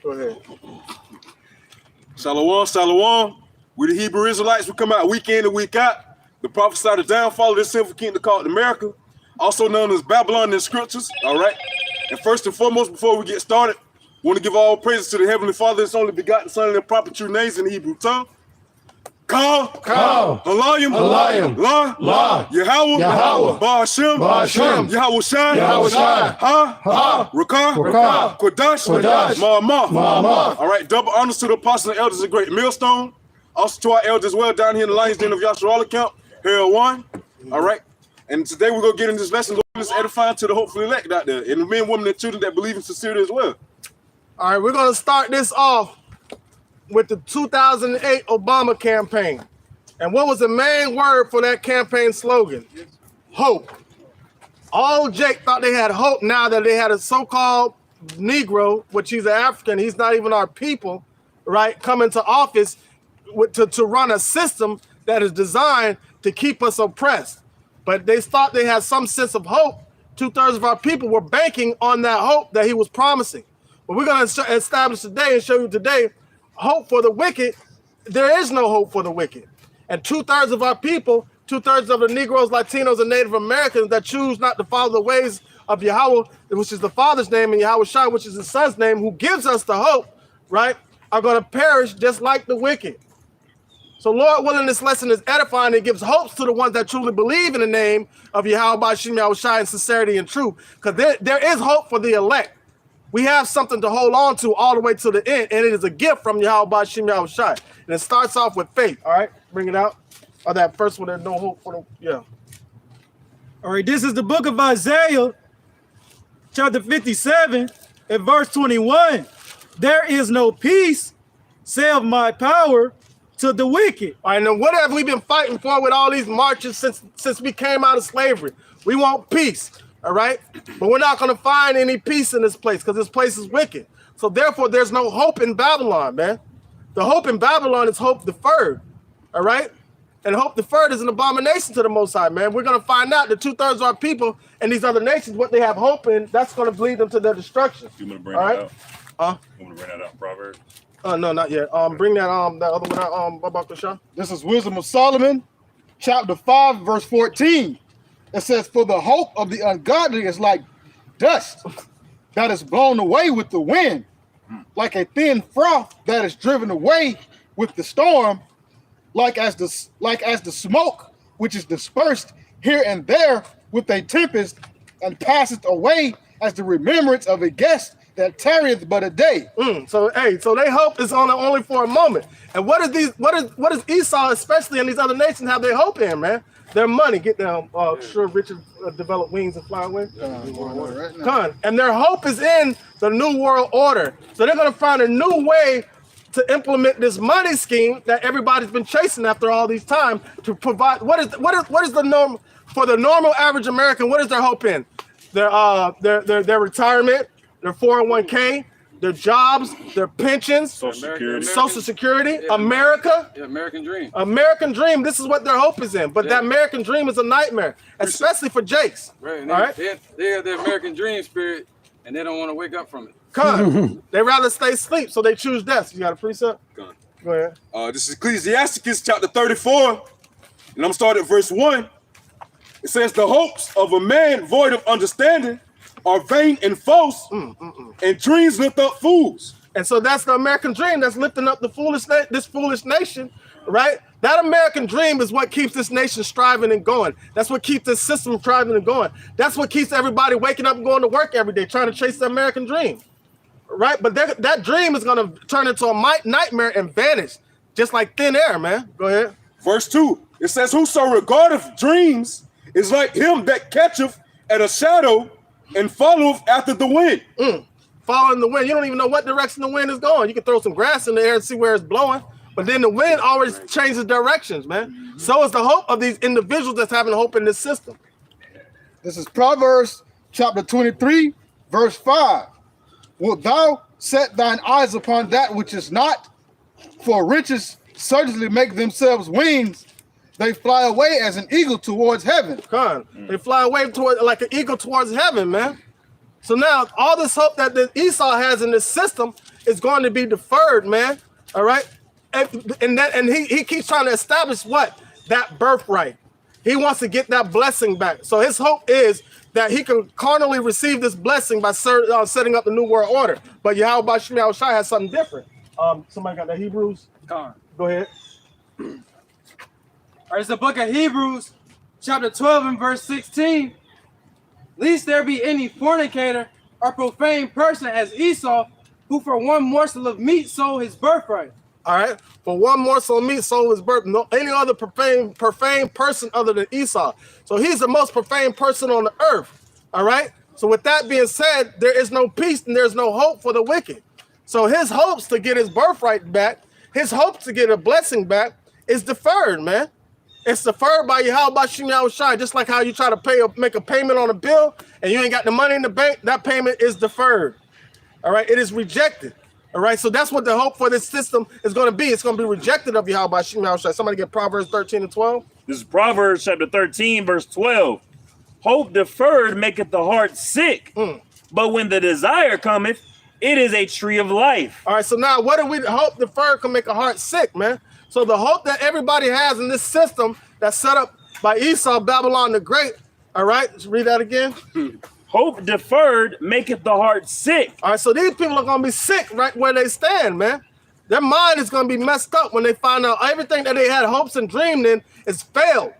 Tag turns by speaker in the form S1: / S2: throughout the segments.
S1: Go ahead.
S2: Shalom, shalom. We the Hebrew Israelites. We come out week in and week out. The prophesy the downfall of this sinful kingdom called America, also known as Babylon in the scriptures. All right. And first and foremost, before we get started, we want to give all praises to the Heavenly Father, His only begotten Son, and their proper true names in the Hebrew tongue. Ka, Halayim, La, Yahweh, Ba Hashem, Yahweh Shai, Ha, Rakah, Kodash, Ma. All right, double honors to the apostles and elders of Great Millstone. Also to our elders as well down here in the Lions Den of Yasharala Camp, Harold 1. All right, and today we're going to get in this lesson, Lord, is edifying to the hopefully elect out there, and the men, women, and children that believe in sincerity as well.
S1: All right, we're going to start this off with the 2008 Obama campaign. And what was the main word for that campaign slogan? Hope. All Jake thought they had hope now that they had a so-called Negro, which he's an African, he's not even our people, right, come into office to run a system that is designed to keep us oppressed. But they thought they had some sense of hope. 2/3 of our people were banking on that hope that he was promising. But we're going to establish today and show you today hope for the wicked. There is no hope for the wicked. And 2/3 of our people, 2/3 of the Negroes, Latinos, and Native Americans that choose not to follow the ways of Yahweh, which is the Father's name, and Yahweh Shai, which is his Son's name, who gives us the hope, right, are going to perish just like the wicked. So Lord willing, this lesson is edifying. It gives hopes to the ones that truly believe in the name of Yahweh Bashim Yahweh Shai in sincerity and truth. Because there is hope for the elect. We have something to hold on to all the way to the end, and it is a gift from Yahweh Bashim Yahweh Shai. And it starts off with faith. All right, bring it out. Or that first one, there's no hope for the, yeah.
S3: All right, this is the book of Isaiah, chapter 57, and verse 21. There is no peace, save my power, to the wicked.
S1: All right, now what have we been fighting for with all these marches since we came out of slavery? We want peace, all right? But we're not going to find any peace in this place because this place is wicked. So therefore, there's no hope in Babylon, man. The hope in Babylon is hope deferred, all right? And hope deferred is an abomination to the Most High, man. We're going to find out that 2/3 of our people and these other nations, what they have hope in, that's going to lead them to their destruction.
S4: You want to bring that out? You want to bring that out, Proverbs?
S1: No, not yet. Bring that that other one out, Babak Shah.
S5: This is Wisdom of Solomon, chapter 5, verse 14. It says, for the hope of the ungodly is like dust that is blown away with the wind, like a thin froth that is driven away with the storm, like as the smoke which is dispersed here and there with a tempest, and passeth away as the remembrance of a guest that tarrieth but a day.
S1: So they hope is only for a moment. And what is Esau, especially in these other nations, have they hope in, man? Their money, get them sure Richard develop wings and fly away. And their hope is in the new world order. So they're gonna find a new way to implement this money scheme that everybody's been chasing after all these time to provide. What is the norm for the normal average American? What is their hope in? Their retirement, their 401k, their jobs, their pensions, Social Security, America.
S6: The American dream.
S1: American dream. This is what their hope is in. But that American dream is a nightmare, especially for Jakes.
S6: Right.
S1: All right.
S6: They have the American dream spirit, and they don't want to wake up from it.
S1: They rather stay asleep, so they choose death. You got a precept? Go ahead.
S2: This is Ecclesiasticus chapter 34, and I'm gonna start at verse 1. It says, the hopes of a man void of understanding are vain and false, and dreams lift up fools.
S1: And so that's the American dream that's lifting up this foolish nation, right? That American dream is what keeps this nation striving and going. That's what keeps this system striving and going. That's what keeps everybody waking up and going to work every day, trying to chase the American dream, right? But that dream is going to turn into a nightmare and vanish, just like thin air, man. Go ahead.
S2: Verse 2, it says, whoso regardeth dreams is like him that catcheth at a shadow and followeth after the wind.
S1: Following the wind. You don't even know what direction the wind is going. You can throw some grass in the air and see where it's blowing, but then the wind always changes directions, man. So is the hope of these individuals that's having hope in this system.
S5: This is Proverbs chapter 23, verse 5. Wilt thou set thine eyes upon that which is not? For riches certainly make themselves wings. They fly away as an eagle towards heaven.
S1: They fly away like an eagle towards heaven, man. So now all this hope that Esau has in this system is going to be deferred, man. All right. And he keeps trying to establish what? That birthright. He wants to get that blessing back. So his hope is that he can carnally receive this blessing by setting up the new world order. But Yahweh Shai has something different. Somebody got that Hebrews?
S3: Con.
S1: Go ahead.
S3: All right, it's the book of Hebrews, chapter 12 and verse 16. Lest there be any fornicator or profane person as Esau, who for one morsel of meat sold his birthright.
S1: All right. For one morsel of meat sold his birth. No, any other profane person other than Esau. So he's the most profane person on the earth. All right. So with that being said, there is no peace and there's no hope for the wicked. So his hopes to get his birthright back, his hopes to get a blessing back is deferred, man. It's deferred by Yahweh Shai. Just like how you try to make a payment on a bill and you ain't got the money in the bank, that payment is deferred. All right. It is rejected. All right, so that's what the hope for this system is going to be. It's going to be rejected of Yahweh Shai. Somebody get Proverbs 13 and 12.
S4: This is Proverbs chapter 13, verse 12. Hope deferred maketh the heart sick, but when the desire cometh, it is a tree of life.
S1: All right, so now what do we hope deferred can make a heart sick, man? So the hope that everybody has in this system that's set up by Esau, Babylon the Great. All right, let's read that again.
S4: Hope deferred maketh the heart sick.
S1: All right, so these people are going to be sick right where they stand, man. Their mind is going to be messed up when they find out everything that they had hopes and dreamed in is failed.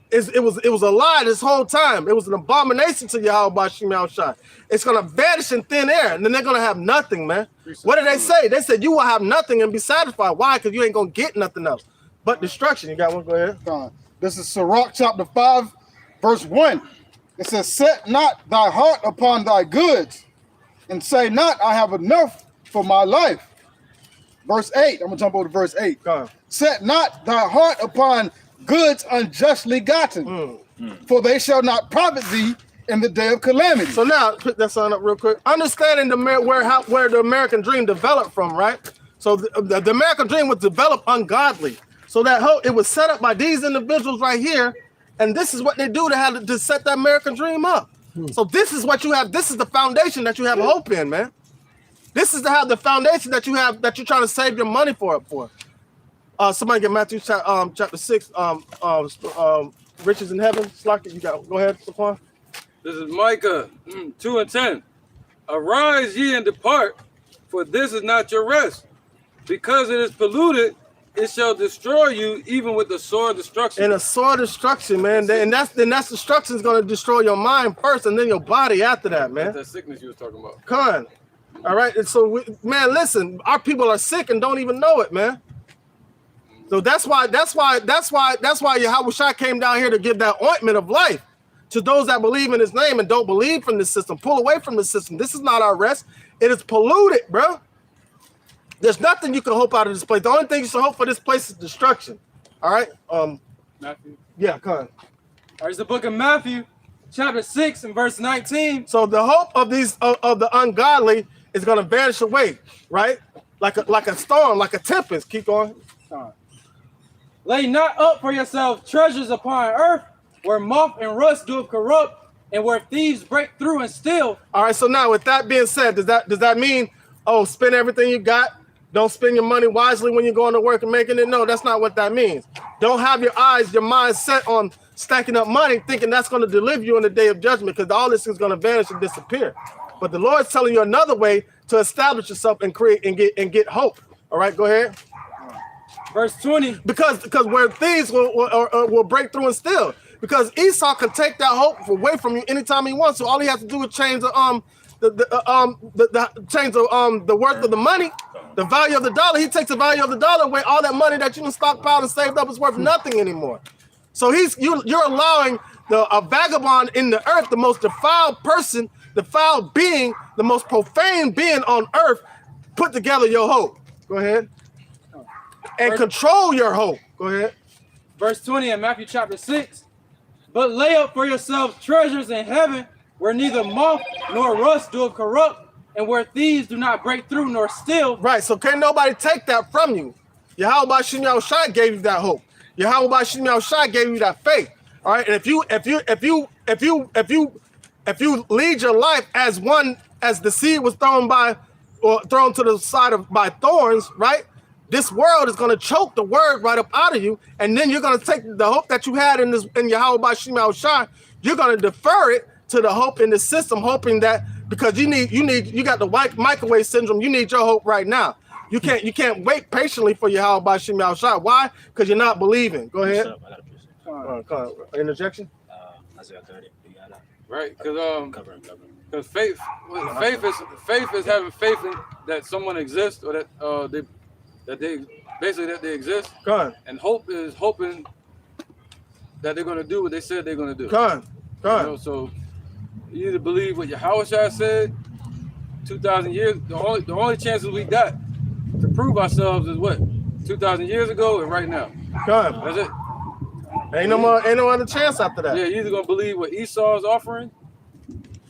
S1: It was a lie this whole time. It was an abomination to Yahweh Shai. It's going to vanish in thin air, and then they're going to have nothing, man. What did they say? They said you will have nothing and be satisfied. Why? Because you ain't going to get nothing else but destruction. You got one? Go ahead.
S5: This is Sirach chapter 5, verse 1. It says, set not thy heart upon thy goods, and say not, I have enough for my life. Verse 8, I'm going to jump over to verse 8. Set not thy heart upon goods unjustly gotten, for they shall not profit thee in the day of calamity.
S1: So now, put that sign up real quick. Understanding where the American dream developed from, right? So the American dream was developed ungodly. So that it was set up by these individuals right here. And this is what they do to set that American dream up. So this is what you have. This is the foundation that you have hope in, man. This is the foundation that you have, that you're trying to save your money for. Somebody get Matthew chapter 6, riches in heaven. You got. Go ahead, Saquon.
S6: This is Micah 2 and 10. Arise ye and depart, for this is not your rest. Because it is polluted, it shall destroy you, even with the sword destruction.
S1: And a sword destruction, man. And that's destruction is going to destroy your mind first, and then your body after that, man.
S6: That's that sickness you was talking about.
S1: Con. All right. And so, man, listen, our people are sick and don't even know it, man. So that's why Yahweh Shai came down here to give that ointment of life to those that believe in his name and don't believe from the system. Pull away from the system. This is not our rest. It is polluted, bro. There's nothing you can hope out of this place. The only thing you should hope for this place is destruction. All right.
S3: Matthew.
S1: Yeah, come on.
S3: All right, it's the book of Matthew, chapter 6 and verse 19.
S1: So the hope of these of the ungodly is going to vanish away, right? Like a storm, like a tempest. Keep going.
S3: Lay not up for yourselves treasures upon earth, where moth and rust doeth corrupt, and where thieves break through and steal.
S1: All right. So now, with that being said, does that mean, oh, spend everything you got? Don't spend your money wisely when you're going to work and making it? No, that's not what that means. Don't have your mind set on stacking up money, thinking that's going to deliver you in the day of judgment, because all this is going to vanish and disappear. But the Lord's telling you another way to establish yourself and create and get hope. All right, go ahead.
S3: Verse 20.
S1: Because where thieves will break through and steal. Because Esau can take that hope away from you anytime he wants. So all he has to do is change the worth of the money, the value of the dollar. He takes the value of the dollar away. All that money that you can stockpile and saved up is worth nothing anymore. So you're allowing a vagabond in the earth, the most defiled person, defiled being, the most profane being on earth, put together your hope. Go ahead. And control your hope. Go ahead.
S3: Verse 20 in Matthew chapter 6. But lay up for yourselves treasures in heaven, where neither moth nor rust doeth corrupt, and where thieves do not break through nor steal.
S1: Right. So can't nobody take that from you. Yahweh Shai gave you that hope. Yahweh Shai gave you that faith. All right. And if you lead your life as the seed was thrown by or thrown to the side of by thorns, right? This world is going to choke the word right up out of you, and then you're going to take the hope that you had in Yahweh Bashim Yahushua, you're going to defer it to the hope in the system, hoping that because you got the microwave syndrome, you need your hope right now. You can't wait patiently for Yahweh Bashim Yahushua. Why? Because you're not believing. Go ahead.
S7: What's up? I got a question.
S1: Come on. Interjection.
S7: Isaiah 30. You got that?
S6: Right, because
S7: Cover.
S6: because faith is having faith in that someone exists, or that they exist,
S1: Go on.
S6: and hope is hoping that they're gonna do what they said they're gonna do.
S1: Go on. Go
S6: You
S1: on.
S6: know, so you either believe what Yahushua said 2,000 years. The only chances we got to prove ourselves is what 2,000 years ago and right now.
S1: Go on.
S6: That's it.
S1: Ain't no other chance after that.
S6: Yeah, you're either gonna believe what Esau is offering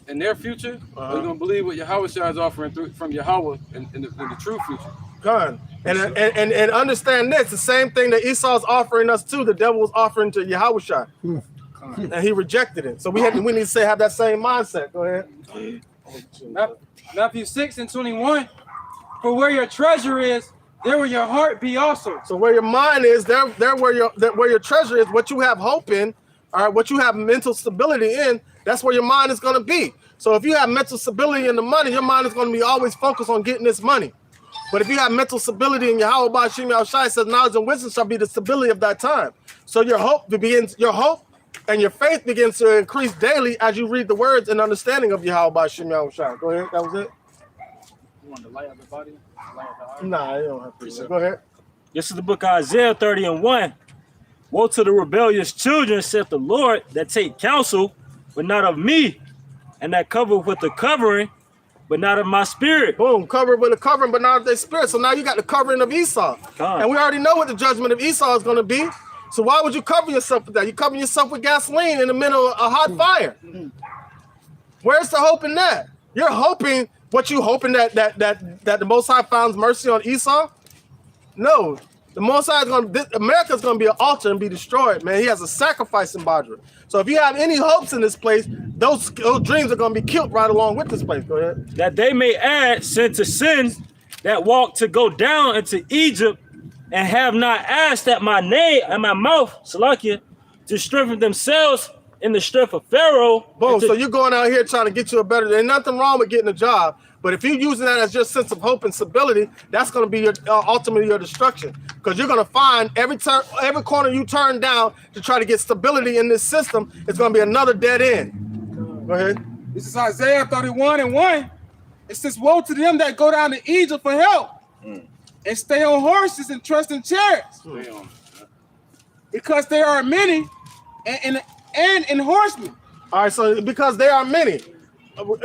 S6: in their future, or you're gonna believe what Yahushua is offering from Yahweh in the true future.
S1: Gone. And understand this, the same thing that Esau's offering us too, the devil was offering to Yahushua. And he rejected it. So we need to have that same mindset. Go ahead.
S8: Matthew 6:21. For where your treasure is, there will your heart be also.
S1: So where your mind is, there where your treasure is, what you have hope in, all right, what you have mental stability in, that's where your mind is going to be. So if you have mental stability in the money, your mind is going to be always focused on getting this money. But if you have mental stability in Yahweh Bashim Yahushua, says knowledge and wisdom shall be the stability of that time. So your hope and your faith begins to increase daily as you read the words and understanding of Yahweh Bashim Yahushua. Go ahead. That was it.
S8: You want the light of the body? The light of the heart?
S1: Nah, you don't have to. Go ahead.
S7: This is the book of Isaiah 30:1. Woe to the rebellious children, saith the Lord, that take counsel, but not of me, and that cover with the covering, but not of my spirit.
S1: Boom, covered with a covering, but not of their spirit. So now you got the covering of Esau.
S7: God.
S1: And we already know what the judgment of Esau is going to be. So why would you cover yourself with that? You cover yourself with gasoline in the middle of a hot fire. Where's the hope in that? You're hoping, what you hoping that the Most High finds mercy on Esau? No. The Most High America's going to be an altar and be destroyed, man. He has a sacrifice in Badra. So if you have any hopes in this place, those dreams are going to be killed right along with this place. Go ahead.
S7: That they may add sin to sin, that walk to go down into Egypt, and have not asked at my name and my mouth, Salakia, to strengthen themselves in the strength of Pharaoh.
S1: Boom. So you're going out here trying to get you a better, there's nothing wrong with getting a job. But if you're using that as your sense of hope and stability, that's going to be your ultimately your destruction. Because you're going to find every corner you turn down to try to get stability in this system, it's going to be another dead end. Go ahead.
S8: This is Isaiah 31:1. It says, woe to them that go down to Egypt for help and stay on horses and trust in chariots. Because there are many and in horsemen.
S1: All right, so because there are many.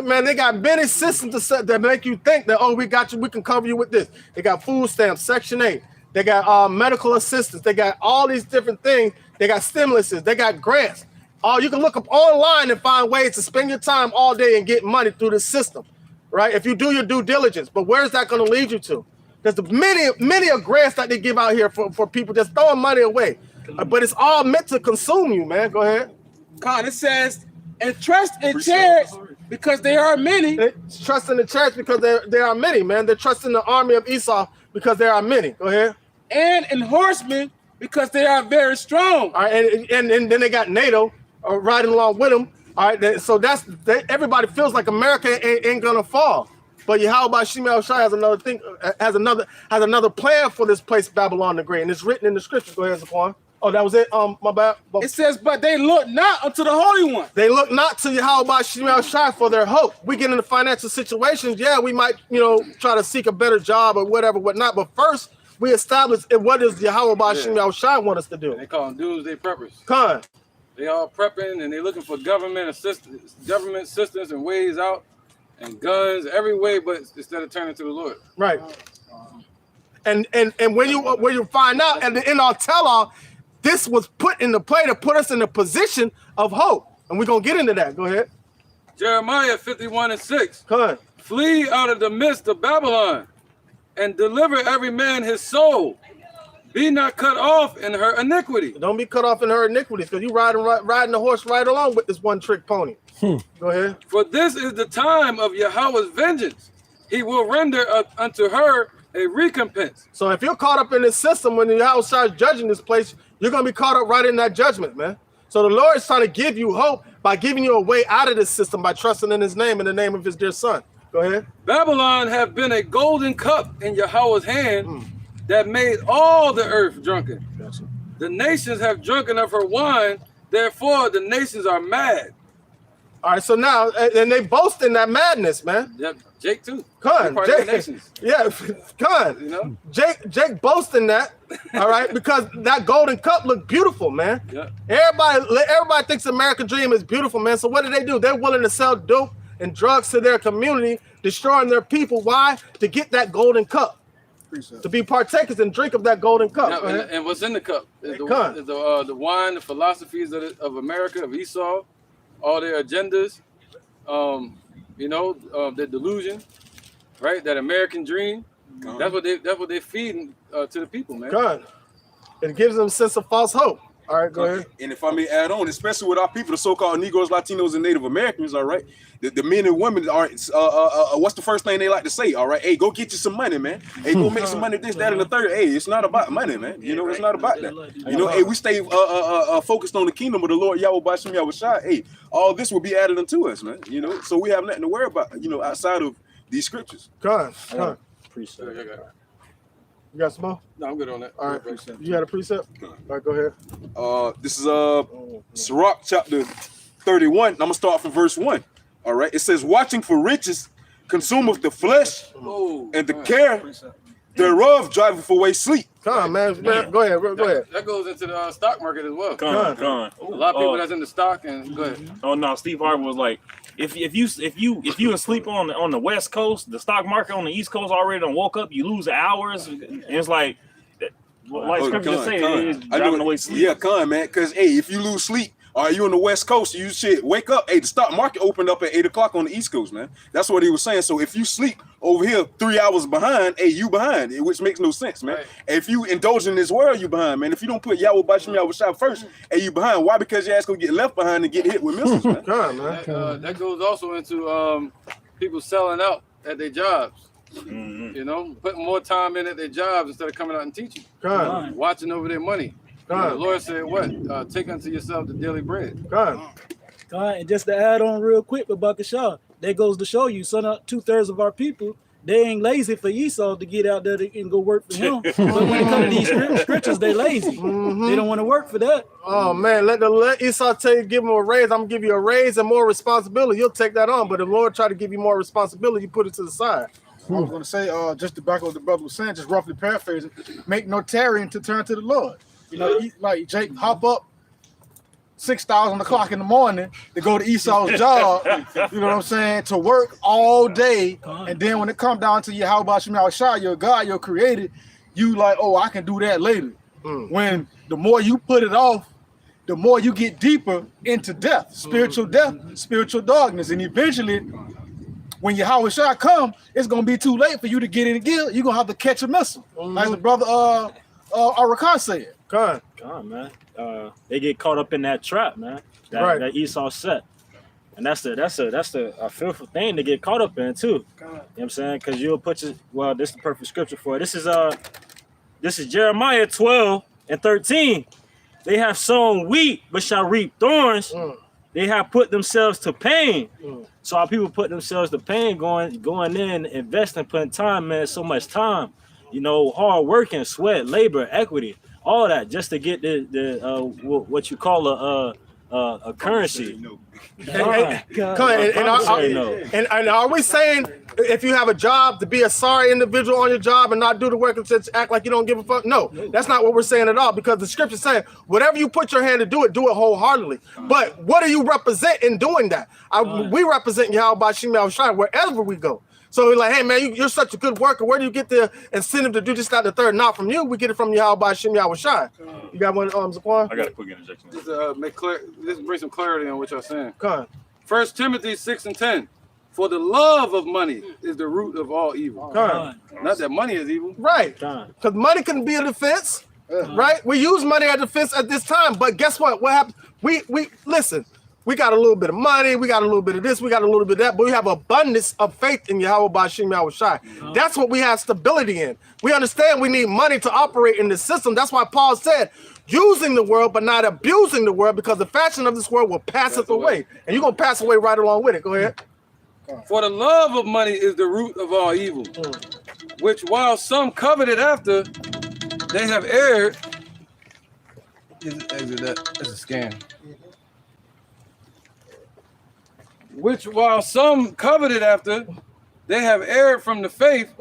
S1: Man, they got many systems that make you think that, oh, we got you, we can cover you with this. They got food stamps, Section 8. They got medical assistance. They got all these different things. They got stimuluses. They got grants. You can look up online and find ways to spend your time all day and get money through the system, right? If you do your due diligence. But where's that going to lead you to? There's many grants that they give out here for people just throwing money away. But it's all meant to consume you, man. Go ahead.
S8: God, it says, and trust in chariots because there are many.
S1: They trust in the church because there are many, man. They're trusting the army of Esau because there are many. Go ahead.
S8: And in horsemen because they are very strong.
S1: All right, and then they got NATO riding along with them. All right, so everybody feels like America ain't gonna fall. But Yahweh Bashim Yahushua has another thing, has another plan for this place, Babylon the Great, and it's written in the scriptures. Go ahead, Zaquan. Oh, that was it. My bad.
S8: It says, but they look not unto the Holy One.
S1: They look not to Yahweh Bashim Yahushua for their hope. We get into financial situations. Yeah, we might, try to seek a better job or whatnot. But first, we establish what does Yahweh Bashim Yahushua want us to do.
S6: They call them doomsday preppers.
S1: Con.
S6: They all prepping and they looking for government assistance and ways out and guns every way, but instead of turning to the Lord.
S1: Right. And when you find out at the end of tell-all, this was put into play to put us in a position of hope. And we're going to get into that. Go ahead.
S6: Jeremiah 51:6.
S1: Come on.
S6: Flee out of the midst of Babylon and deliver every man his soul. Be not cut off in her iniquity.
S1: Don't be cut off in her iniquities because you riding the horse right along with this one-trick pony. Go ahead.
S6: For this is the time of Yahweh's vengeance he will render unto her a recompense.
S1: So if you're caught up in this system when the house starts judging this place, you're gonna be caught up right in that judgment, man. So the Lord is trying to give you hope by giving you a way out of this system by trusting in his name, in the name of his dear son. Go ahead.
S6: Babylon have been a golden cup in Yahweh's hand that made all the earth drunken. The nations have drunken of her wine, therefore the nations are mad.
S1: All right, so now, and they boast in that madness, man.
S6: Yep, Jake too.
S1: Come
S6: Part
S1: on,
S6: of the
S1: Jake.
S6: nations.
S1: Yeah, come on.
S6: You know?
S1: Jake boasting that, all right, because that golden cup looked beautiful, man.
S6: Yeah.
S1: Everybody thinks American dream is beautiful, man. So what do? They're willing to sell dope and drugs to their community, destroying their people. Why? To get that golden cup. To be partakers and drink of that golden cup.
S6: Yeah, and what's in the cup is the wine, the philosophies of America, of Esau, all their agendas, their delusion, right? That American dream. That's what they're feeding to the people, man.
S1: God. It gives them a sense of false hope. All right, go ahead.
S2: And if I may add on, especially with our people, the so-called Negroes, Latinos, and Native Americans, all right, the men and women are, what's the first thing they like to say? All right, hey, go get you some money, man. Hey, go make some money, this, that, and the third. Hey, it's not about money, man. You know, it's not about that. You know, hey, we stay focused on the kingdom of the Lord Yahweh Bashim Yahushua. Hey, all this will be added unto us, man. You know, so we have nothing to worry about, you know, outside of these scriptures.
S1: God.
S7: Appreciate it.
S1: You got some more?
S6: No, I'm good on that.
S1: All right. You got a precept? All right, go ahead.
S2: This is Sirach chapter 31. I'm gonna start from verse 1. All right. It says, watching for riches consumeth the flesh, and the care thereof driveth away sleep.
S1: Come on, man. Go ahead.
S6: That goes into the stock market as well.
S4: Come on.
S6: A lot of people that's in the stock and go ahead.
S4: Oh no, Steve Harvey was like, if you asleep on the West Coast, the stock market on the East Coast already done woke up, you lose hours. And it's like scripture just say, it is driving away sleep.
S2: Yeah, con, man. Because hey, if you lose sleep, or you on the West Coast, you should wake up. Hey, the stock market opened up at 8 o'clock on the East Coast, man. That's what he was saying. So if you sleep over here 3 hours behind, hey, you behind, which makes no sense, man.
S6: Right.
S2: If you indulge in this world, you behind, man. If you don't put Yahweh Bashim Yahushua first, hey, you behind. Why? Because your ass gonna get left behind and get hit with missiles, man.
S1: Come on, man.
S6: That goes also into people selling out at their jobs. You know, putting more time in at their jobs instead of coming out and teaching.
S1: Come on.
S6: Watching over their money. The Lord said, what? Take unto yourself the daily bread.
S1: Come on.
S3: And just to add on real quick with Bakashah, that goes to show you, son, 2/3 of our people, they ain't lazy for Esau to get out there and go work for him. But when it comes to these scriptures, they lazy. They don't want to work for that.
S1: Oh man, let Esau tell you, give him a raise. I'm gonna give you a raise and more responsibility. You'll take that on. But if the Lord try to give you more responsibility, you put it to the side.
S5: I was going to say, just to back up what the brother was saying, just roughly paraphrasing, make no tarrying to turn to the Lord. You know, like Jake, hop up 6,000 o'clock in the morning to go to Esau's job, you know what I'm saying, to work all day. And then when it comes down to your Yahweh Bashim Yahushua, your God, your creator, you like, oh, I can do that later. When the more you put it off, the more you get deeper into death, spiritual darkness. And eventually, when Yahweh Shah come, it's gonna be too late for you to get in the gear. You're gonna have to catch a missile. As the brother Arakan said.
S1: God,
S7: man. They get caught up in that trap, man. That Esau set. And that's a fearful thing to get caught up in too. You know what I'm saying? Because you'll put this is the perfect scripture for it. This is Jeremiah 12:13. They have sown wheat but shall reap thorns. They have put themselves to pain. So our people put themselves to pain, going in, investing, putting time, man, so much time, you know, hard working, sweat, labor, equity, all that just to get the what you call a currency.
S1: And are we saying if you have a job to be a sorry individual on your job and not do the work and just act like you don't give a fuck? No, that's not what we're saying at all, because the scripture saying whatever you put your hand to do it wholeheartedly. But what do you represent in doing that? We represent Yahweh Bashim Yahushua wherever we go. So we're like, hey man, you're such a good worker. Where do you get the incentive to do this, that, the third? Not from you. We get it from Yahweh Bashim Yahushua. You got one, Zaquan?
S4: I got a quick interjection.
S6: Just bring some clarity on what y'all saying.
S1: Come on.
S6: 1 Timothy 6:10. For the love of money is the root of all evil. Not that money is evil.
S1: Right. Because money can be a defense. Right? We use money as a defense at this time. But guess what? What happened? We listen. we got a little bit of money, we got a little bit of this, we got a little bit of that, but we have abundance of faith in Yahweh Bashim Yahushai. That's what we have stability in. We understand we need money to operate in the system. That's why Paul said, using the world, but not abusing the world, because the fashion of this world will passeth away. And you're going to pass away right along with it. Go ahead.
S6: For the love of money is the root of all evil, which while some coveted after, they have erred. Exit that. That's a scan. Which while some coveted after, they have erred from the faith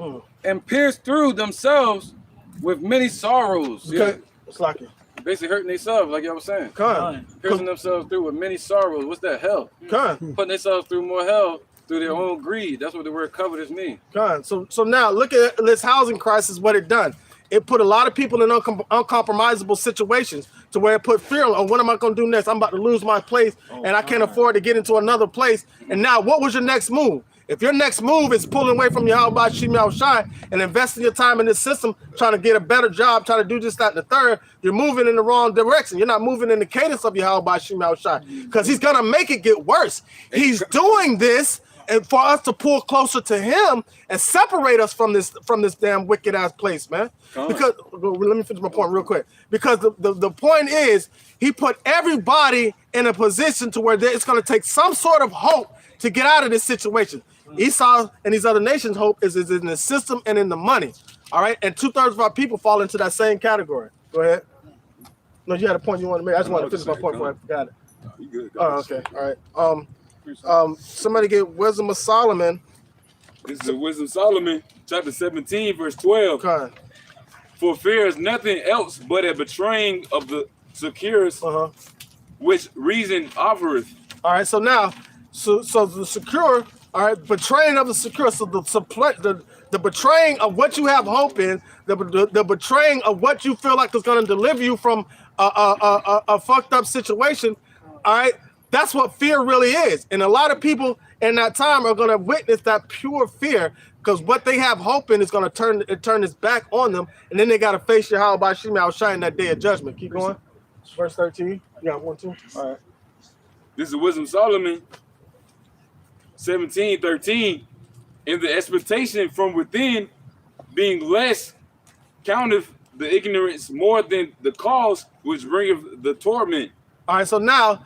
S6: and pierced through themselves with many sorrows.
S1: Okay.
S6: Yeah.
S1: It's like it.
S6: Basically hurting themselves, like y'all was saying.
S1: Come.
S6: Piercing themselves through with many sorrows. What's that? Hell.
S1: Come.
S6: Putting themselves through more hell through their own greed. That's what the word covetous means.
S1: Come. So now look at this housing crisis, what it done. It put a lot of people in uncompromisable situations to where it put fear on, oh, what am I going to do next? I'm about to lose my place and I can't afford to get into another place. And now what was your next move? If your next move is pulling away from Yahweh Bashim Yahushai and investing your time in this system, trying to get a better job, trying to do this, that, and the third, you're moving in the wrong direction. You're not moving in the cadence of Yahweh Bashim Yahushai because he's going to make it get worse. He's doing this and for us to pull closer to him and separate us from this damn wicked ass place, man. Because let me finish my point real quick. Because the point is he put everybody in a position to where it's going to take some sort of hope to get out of this situation. Esau and these other nations' hope is in the system and in the money. All right, and 2/3 of our people fall into that same category. Go ahead. No, you had a point you wanted to make. I just wanted to finish my point before I forgot it.
S2: You good?
S1: Oh, okay. All right. Somebody get Wisdom of Solomon.
S9: This is the Wisdom of Solomon, chapter 17, verse 12.
S1: Okay.
S9: For fear is nothing else but a betraying of the securest, which reason offereth.
S1: All right. So now, so the secure. All right, betraying of the secure. So the betraying of what you have hope in, the betraying of what you feel like is going to deliver you from a fucked up situation. All right, that's what fear really is. And a lot of people in that time are going to witness that pure fear because what they have hope in is going to turn its back on them, and then they got to face Yahweh Bashim Yahushai in that day of judgment. Keep going. Verse 13. You got 1, 2. All right.
S9: This is the Wisdom of Solomon, 17:13. In the expectation from within, being less counteth the ignorance more than the cause which bringeth the torment.
S1: All right, so now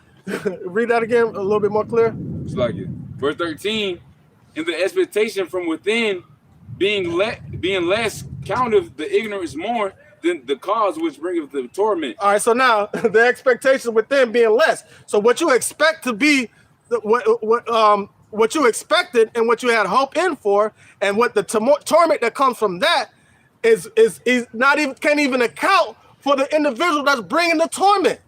S1: read that again a little bit more clear.
S9: It's like it. Verse 13. In the expectation from within, being less counteth the ignorance more than the cause which bringeth the torment.
S1: All right, so now the expectation within being less. So what you expect to be, what you expected and what you had hope in for, and what the torment that comes from that is not even can't even account for the individual that's bringing the torment.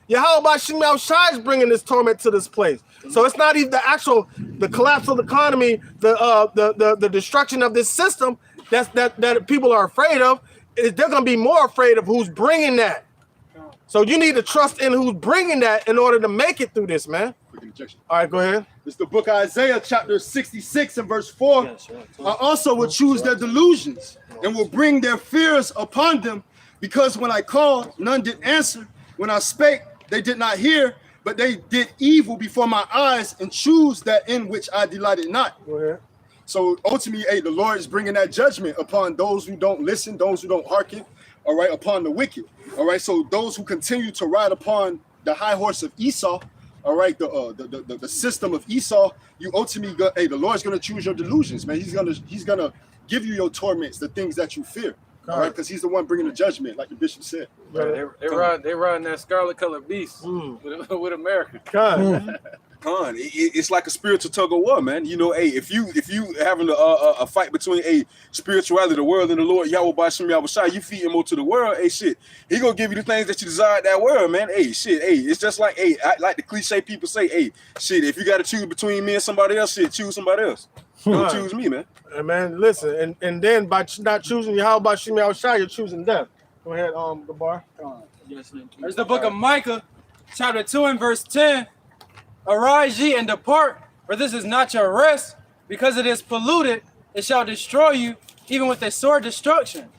S1: Yahweh Bashim Yahushai is bringing this torment to this place. So it's not even the collapse of the economy, the destruction of this system that people are afraid of. They're going to be more afraid of who's bringing that. So you need to trust in who's bringing that in order to make it through this, man.
S5: Quick interjection.
S1: All right, go ahead.
S5: It's the book of Isaiah, chapter 66 and verse 4. I also will choose their delusions and will bring their fears upon them, because when I called, none did answer. When I spake, they did not hear, but they did evil before my eyes and choose that in which I delighted not.
S1: Go ahead.
S5: So ultimately, hey, the Lord is bringing that judgment upon those who don't listen, those who don't hearken, all right, upon the wicked. All right, so those who continue to ride upon the high horse of Esau, all right, the system of Esau, you ultimately go, hey, the Lord's gonna choose your delusions, man. He's gonna give you your torments, the things that you fear. All right, because he's the one bringing the judgment, like the bishop said.
S6: They riding that scarlet colored beast with America.
S2: It's like a spiritual tug of war, man. You know, hey, if you having a fight between a spirituality, the world, and the Lord Yahweh Bashim Yahushai, you feed him more to the world. Hey, shit, he gonna give you the things that you desire that world, man. Hey, shit, hey, it's just like, hey, like the cliche people say, hey, shit, if you got to choose between me and somebody else, shit, choose somebody else. Don't choose me, man.
S1: And man, listen, and then by not choosing Yahweh Bashim Yahushai, you're choosing death. Go ahead, Gabar.
S8: There's the book of Micah, chapter 2 and verse 10. Arise ye and depart, for this is not your rest, because it is polluted, it shall destroy you, even with a sore destruction.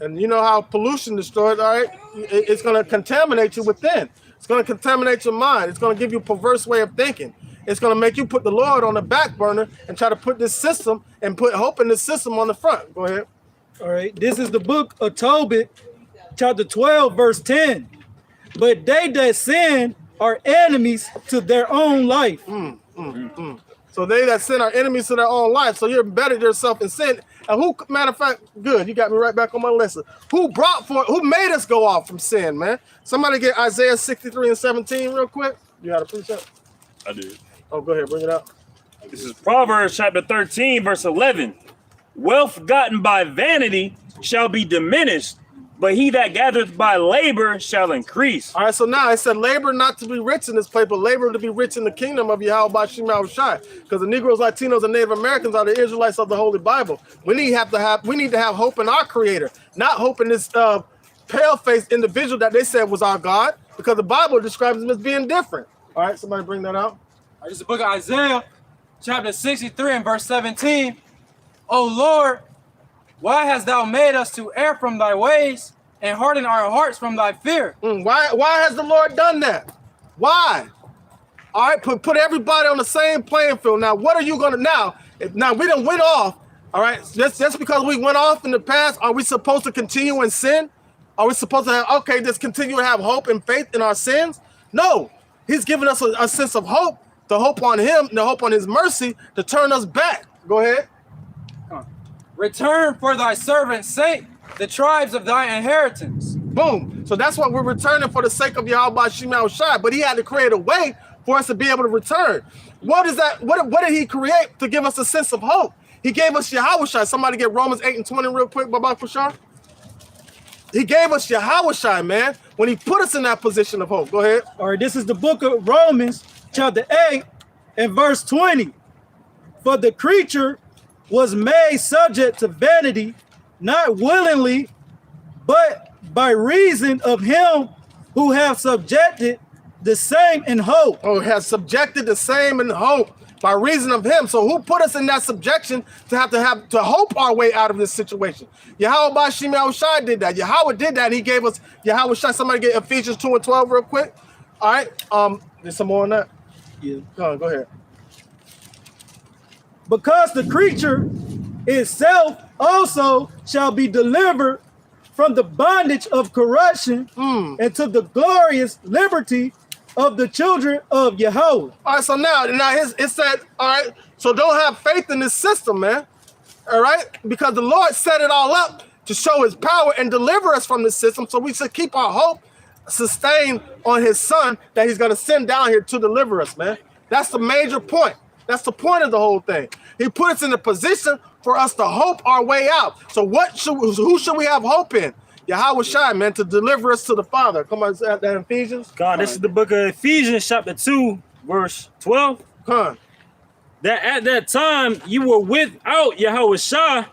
S1: And you know how pollution destroys, all right? It's going to contaminate you within. It's going to contaminate your mind. It's going to give you a perverse way of thinking. It's going to make you put the Lord on the back burner and try to put this system and put hope in this system on the front. Go ahead.
S3: All right, this is the book of Tobit, chapter 12, verse 10. But they that sin are enemies to their own life.
S1: So they that sin are enemies to their own life. So you're embedded yourself in sin. And who, matter of fact, good, you got me right back on my list. Who made us go off from sin, man? Somebody get Isaiah 63 and 17 real quick. You got a precept?
S4: I did.
S1: Oh, go ahead, bring it out.
S4: This is Proverbs chapter 13, verse 11. Wealth gotten by vanity shall be diminished, but he that gathereth by labor shall increase.
S1: All right, so now it said labor not to be rich in this place, but labor to be rich in the kingdom of Yahweh Bashim Yahushai. Because the Negroes, Latinos, and Native Americans are the Israelites of the Holy Bible. We need to have hope in our Creator, not hope in this pale-faced individual that they said was our God, because the Bible describes him as being different. All right, somebody bring that out.
S8: All right, this is the book of Isaiah, chapter 63 and verse 17. O Lord, why hast thou made us to err from thy ways and harden our hearts from thy fear?
S1: Why has the Lord done that? Why? All right, put everybody on the same playing field. Now, what are you going to now? Now, we done went off. All right, just because we went off in the past, are we supposed to continue in sin? Are we supposed to just continue to have hope and faith in our sins? No, he's given us a sense of hope, the hope on him, the hope on his mercy to turn us back. Go ahead.
S8: Return for thy servant's sake the tribes of thy inheritance.
S1: Boom. So that's what we're returning for the sake of Yahweh Shema Shai. But he had to create a way for us to be able to return. What is that? What did he create to give us a sense of hope? He gave us Yahweh Shai. Somebody get Romans 8 and 20 real quick, Baba Kushar. He gave us Yahweh Shai, man, when he put us in that position of hope. Go ahead.
S3: All right, this is the book of Romans, chapter 8 and verse 20. For the creature was made subject to vanity, not willingly, but by reason of him who have subjected the same in hope.
S1: Oh, has subjected the same in hope by reason of him. So who put us in that subjection to have to hope our way out of this situation? Yahweh Bashim Yahushai did that. Yahweh did that. And he gave us Yahweh Shai. Somebody get Ephesians 2 and 12 real quick. All right. There's some more on that.
S3: Yeah.
S1: Go ahead.
S3: Because the creature itself also shall be delivered from the bondage of corruption into the glorious liberty of the children of Yahweh.
S1: All right, so now it said, all right, so don't have faith in this system, man. All right, because the Lord set it all up to show his power and deliver us from this system. So we should keep our hope sustained on his son that he's going to send down here to deliver us, man. That's the major point. That's the point of the whole thing. He put us in a position for us to hope our way out. So who should we have hope in? Yahweh Shai, man, to deliver us to the Father. Come on, that in Ephesians.
S7: God, this is the book of Ephesians, chapter 2, verse 12.
S1: Come on.
S7: That at that time you were without Yahweh Shai,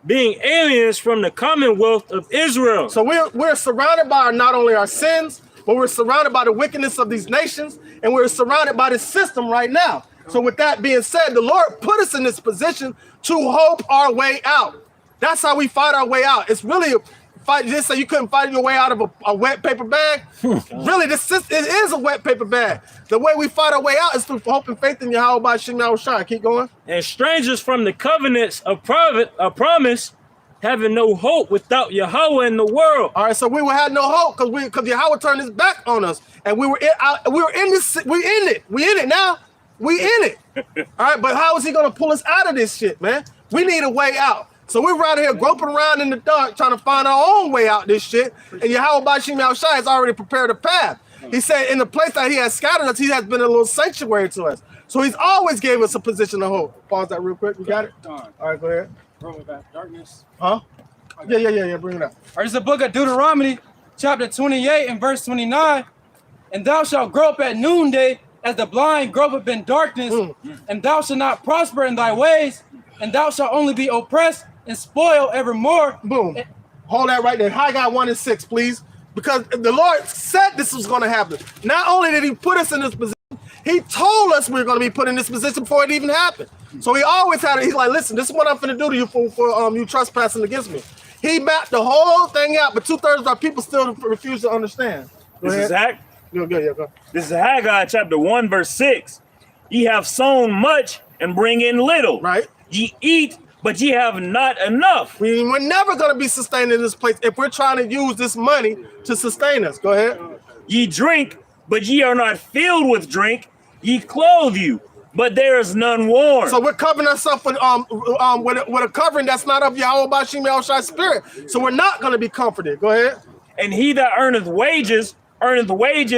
S7: being aliens from the commonwealth of Israel.
S1: So we're surrounded by not only our sins, but we're surrounded by the wickedness of these nations, and we're surrounded by this system right now. So with that being said, the Lord put us in this position to hope our way out. That's how we fight our way out. It's really a fight. Just say you couldn't fight your way out of a wet paper bag. Really, it is a wet paper bag. The way we fight our way out is through hope and faith in Yahweh by Shem Yahushai. Keep going.
S7: And strangers from the covenants of promise, having no hope without Yahweh in the world.
S1: All right, so we had no hope because Yahweh turned his back on us, and we were in this. We in it now. We in it. All right, but how is he going to pull us out of this shit, man? We need a way out. So we're right here groping around in the dark trying to find our own way out this shit. And Yahweh Bashim Yahushai has already prepared a path. He said in the place that he has scattered us, he has been a little sanctuary to us. So he's always gave us a position of hope. Pause that real quick. You got it? All right, go ahead.
S8: Roll it back. Darkness.
S1: Huh? Yeah. Bring it up.
S8: All right, it's the book of Deuteronomy, chapter 28 and verse 29. And thou shalt grow up at noonday, as the blind grow up in darkness, and thou shalt not prosper in thy ways, and thou shalt only be oppressed and spoiled evermore.
S1: Boom. Hold that right there. Haggai 1 and 6, please. Because the Lord said this was going to happen. Not only did he put us in this position, he told us we were going to be put in this position before it even happened. So he always had it. He's like, listen, this is what I'm going to do to you for you trespassing against me. He mapped the whole thing out, but 2/3 of our people still refuse to understand.
S7: This is Zach.
S1: Go.
S4: This is Haggai chapter 1, verse 6. Ye have sown much and bring in little.
S1: Right.
S4: Ye eat, but ye have not enough.
S1: We're never going to be sustained in this place if we're trying to use this money to sustain us. Go ahead.
S4: Ye drink, but ye are not filled with drink. Ye clothe you, but there is none warm.
S1: So we're covering ourselves with a covering that's not of Yahweh Bashim Yahushai's spirit. So we're not going to be comforted. Go ahead.
S4: And he that earneth wages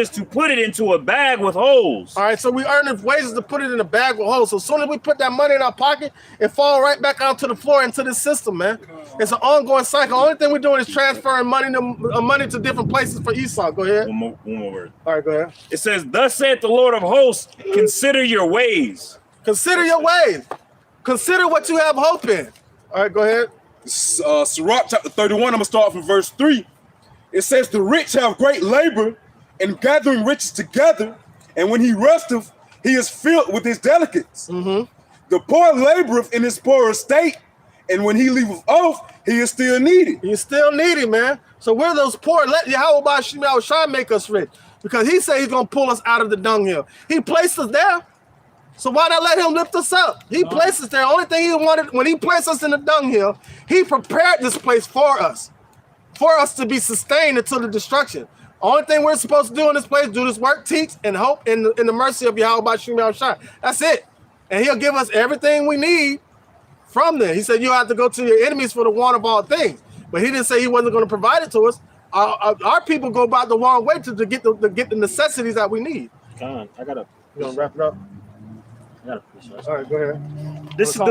S4: to put it into a bag with holes.
S1: All right, so we earn wages to put it in a bag with holes. So as soon as we put that money in our pocket, it falls right back out to the floor into the system, man. It's an ongoing cycle. Only thing we're doing is transferring money to different places for Esau. Go ahead.
S4: One more word.
S1: All right, go ahead.
S4: It says, thus saith the Lord of hosts, consider your ways.
S1: Consider your ways. Consider what you have hope in. All right, go ahead.
S2: Sirach chapter 31, I'm going to start from verse 3. It says, the rich have great labor in gathering riches together, and when he resteth, he is filled with his delicates. The poor laboreth in his poor estate, and when he leaveth off, he is still needy.
S1: He's still needy, man. So we're those poor. Let Yahweh Bashim Yahushai make us rich, because he said he's going to pull us out of the dunghill. He placed us there. So why not let him lift us up? He placed us there. Only thing he wanted, when he placed us in the dunghill, he prepared this place for us to be sustained until the destruction. Only thing we're supposed to do in this place, do this work, teach, and hope in the mercy of Yahweh Bashim Yahushai. That's it. And he'll give us everything we need from there. He said you have to go to your enemies for the want of all things. But he didn't say he wasn't going to provide it to us. Our people go about the wrong way to get the necessities that we need.
S7: Con, I gotta.
S1: You gonna wrap it up?
S7: I gotta push us.
S1: All right, go ahead.
S7: This is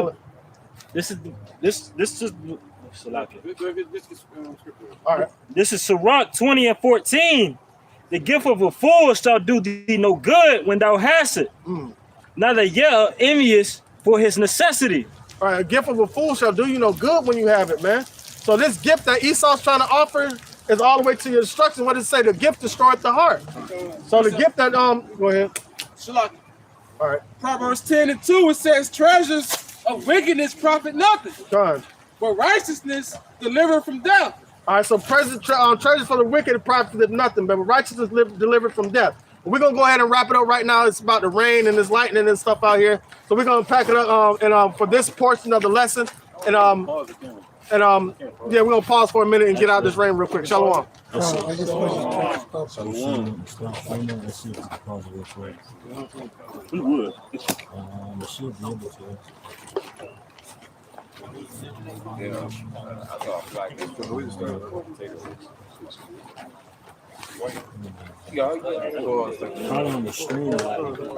S1: All right.
S7: This is Sirach 20 and 14. The gift of a fool shall do thee no good when thou hast it. Neither yet envious for his necessity.
S1: All right, a gift of a fool shall do you no good when you have it, man. So this gift that Esau's trying to offer is all the way to your destruction. What does it say? The gift destroyeth the heart. So the gift that go ahead.
S8: Shalak.
S1: All right.
S8: Proverbs 10 and 2, it says, treasures of wickedness profit nothing,
S1: Done.
S8: but righteousness deliver from death.
S1: All right, so treasures for the wicked profited nothing, but righteousness delivered from death. We're gonna go ahead and wrap it up right now. It's about the rain and this lightning and stuff out here, so we're gonna pack it up for this portion of the lesson. Yeah, we're gonna pause for a minute and get out this rain real quick. Shalom.
S4: We would.
S7: Probably on the stream.